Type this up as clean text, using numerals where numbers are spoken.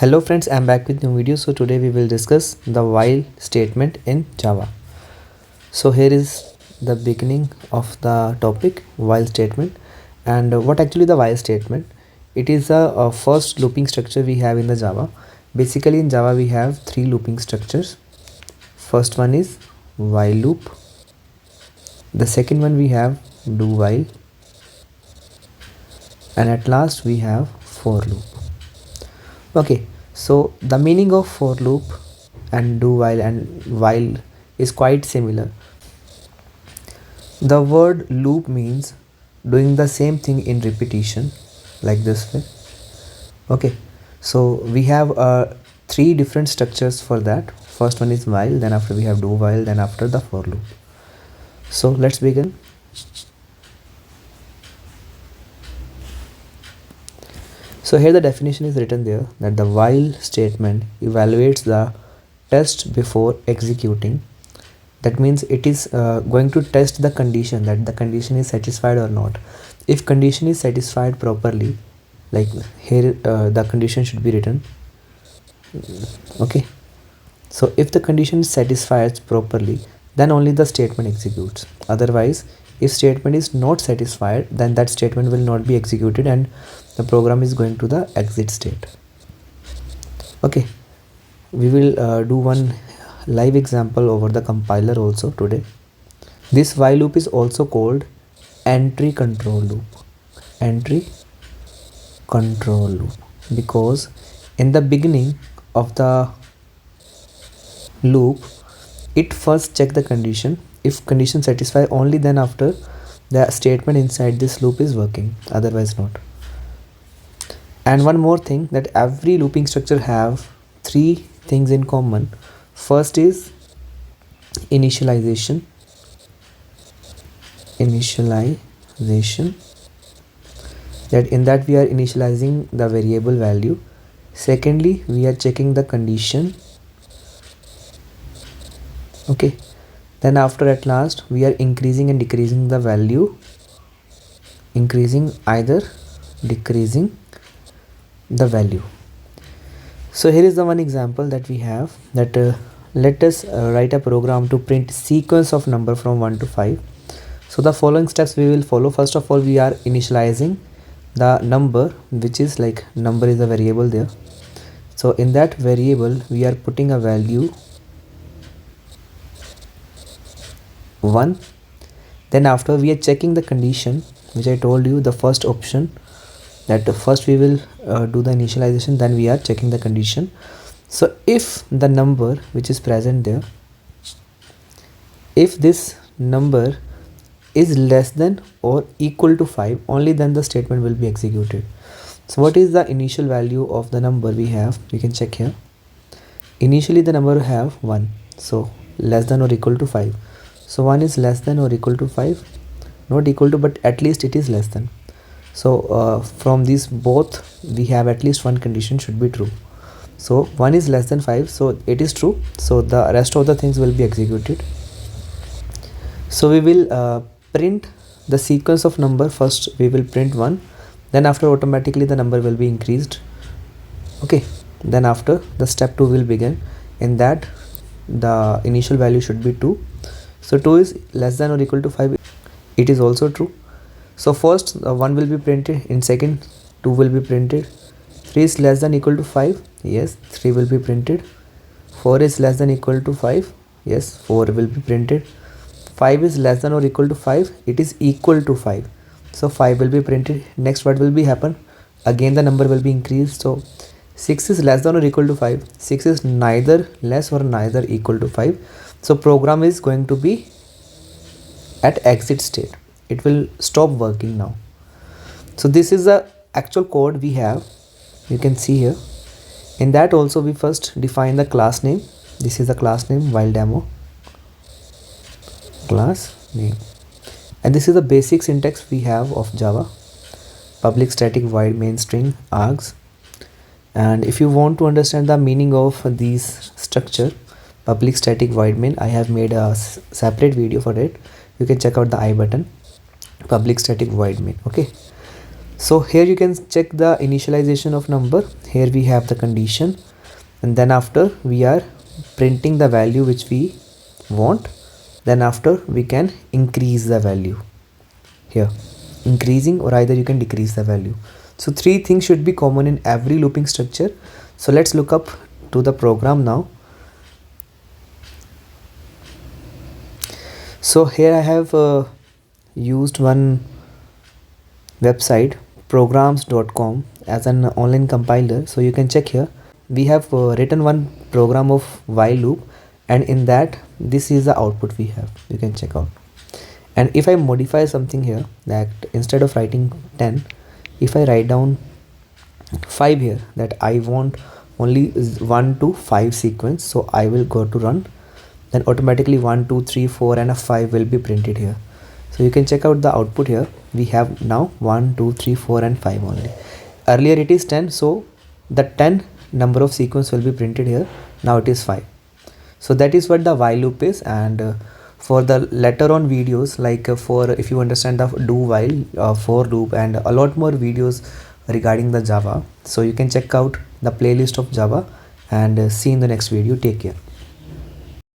Hello friends, I'm back with new video. So today we will discuss the while statement in Java. So here is the beginning of the topic, while statement. And what actually the while statement? It is a first looping structure we have in the Java. Basically in Java we have three looping structures. First one is while loop. The second one we have do while. And at last we have for loop. Okay, so the meaning of for loop and do while and while is quite similar. The word loop means doing the same thing in repetition, like this way. Okay, so we have three different structures for that. First one is while, then after we have do while, then after the for loop. So let's begin. So here the definition is written there that the while statement evaluates the test before executing. That means it is going to test the condition, that the condition is satisfied or not. If condition is satisfied properly, like here the condition should be written. Okay, so if the condition is satisfied properly, then only the statement executes. Otherwise, if statement is not satisfied, then that statement will not be executed and the program is going to the exit state. Okay, we will do one live example over the compiler also today. This while loop is also called entry control loop. Entry control loop, because in the beginning of the loop it first check the condition. If condition satisfy, only then after the statement inside this loop is working, otherwise not. And one more thing, that every looping structure have three things in common. First is initialization. That in that we are initializing the variable value. Secondly, we are checking the condition. Okay, then after at last we are increasing and decreasing the value, increasing either decreasing the value. So here is the one example that we have, that let us write a program to print sequence of number from 1 to 5. So the following steps we will follow. First of all, we are initializing the number, which is like number is a variable there. So in that variable we are putting a value 1. Then after we are checking the condition, which I told you the first option, that first we will do the initialization, then we are checking the condition. So if the number which is present there, if this number is less than or equal to 5, only then the statement will be executed. So what is the initial value of the number we have? We can check here. Initially the number have 1, so less than or equal to 5. So 1 is less than or equal to 5, not equal to, but at least it is less than. So from these both we have at least one condition should be true. So 1 is less than 5, so it is true. So the rest of the things will be executed. So we will print the sequence of number. First we will print 1, then after automatically the number will be increased. Okay, then after the step 2 will begin. In that the initial value should be 2. So 2 is less than or equal to 5, it is also true. So first 1 will be printed, in second 2 will be printed. 3 is less than equal to 5, yes, 3 will be printed. 4 is less than equal to 5, yes, 4 will be printed. 5 is less than or equal to 5, it is equal to 5, so 5 will be printed. Next what will be happen, again the number will be increased. So 6 is less than or equal to 5, 6 is neither less or neither equal to 5, so program is going to be at exit state, it will stop working now. So this is the actual code we have, you can see here. In that also we first define the class name. This is the class name, while demo class name, and this is the basic syntax we have of Java: public static void main string args. And if you want to understand the meaning of these structure, public static void main, I have made a separate video for it, you can check out the I button, public static void main. Okay, So here you can check the initialization of number. Here we have the condition, and then after we are printing the value which we want. Then after we can increase the value here, increasing, or either you can decrease the value. So three things should be common in every looping structure. So let's look up to the program now. So here I have used one website, programs.com, as an online compiler. So you can check here. We have written one program of while loop, and in that this is the output we have. You can check out. And if I modify something here, that instead of writing 10, if I write down 5 here, that I want only 1 to 5 sequence, so I will go to run, then automatically 1 2 3 4 and a 5 will be printed here. So you can check out the output here. We have now 1 2 3 4 and 5 only. Earlier it is 10, so the 10 number of sequence will be printed here. Now it is 5. So that is what the while loop is. And for the later on videos, like for if you understand the do while, for loop, and a lot more videos regarding the Java, so you can check out the playlist of Java, and see in the next video. Take care.